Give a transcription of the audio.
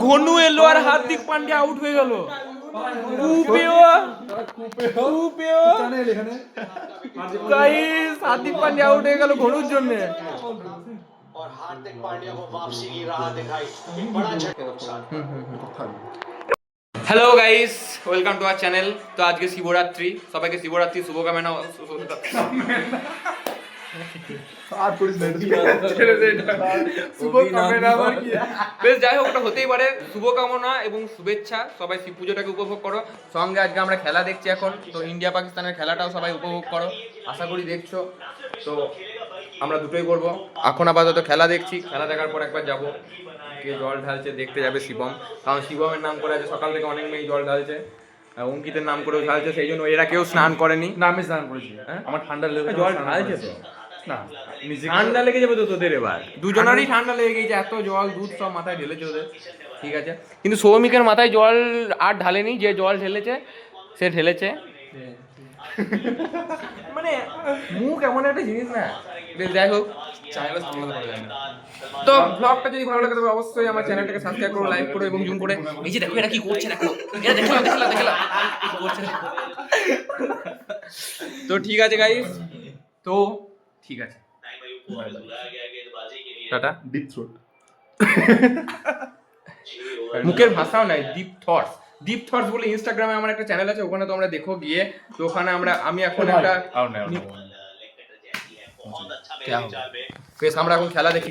ঘনু এলো আর হার্দিক পান্ডিয়া আউট হয়ে গেল। হার্দিক পান্ডিয়া আউট হয়ে গেল ঘনুর জন্য। Hello guys, welcome to our channel. তো আজকে শিবরাত্রি, সবাইকে শিবরাত্রি শুভকামনা। বেশ, যাই হোক, ওটা হতেই পারে। শুভকামনা এবং শুভেচ্ছা, সবাই শিব পুজোটাকে উপভোগ করো। সঙ্গে আজকে আমরা খেলা দেখছি এখন, তো ইন্ডিয়া পাকিস্তানের খেলাটাও সবাই উপভোগ করো, আশা করি দেখছো। তো আমরা দুটোই করবো। এখন আপাতত খেলা দেখছি, খেলা দেখার পর একবার যাবো, কে জল ঢালছে দেখতে যাবে শিবম, কারণ শিবমের নাম করে আছে সকাল থেকে অনেক মেয়ে জল ঢালছে, অঙ্কিতের নাম করেও ঢালছে, সেই জন্য এরা কেউ স্নান করেনি। না, আমি স্নান করেছি। আমার ঠান্ডা লেগে জল ঢালছে তো না, ঠান্ডা লেগে যাবে তো তোদের, এবার দুজনেরই ঠান্ডা লেগে গেছে, এত জল দুধ সব মাথায় ঢেলেছে ওদের। ঠিক আছে, কিন্তু সৌমিকের মাথায় জল আর ঢালেনি, যে জল ঢেলেছে সে ঢেলেছে। মানে মুখ এমন একটা জিনিস না। বেশ, যাই হোক, চাইলে সামলাতে পারা যায় না। তো ব্লগটা যদি ভালো লাগে তবে অবশ্যই আমার চ্যানেলটাকে সাবস্ক্রাইব করো, লাইক করো এবং জুম করে। এই যে দেখো এরা কি করছে, দেখো এরা, দেখলাম কি করছে। তো ঠিক আছে গাইস, তো ঠিক আছে, টাটা। Deep throat. মুখের ভাষাও নাই, ডিপ থটস। ডিপ থটস বলে ইনস্টাগ্রামে আমার একটা চ্যানেল আছে, ওখানে তোমরা দেখো গিয়ে। তো ওখানে আমি এখন একটা বেশ, আমরা এখন খেলা দেখি।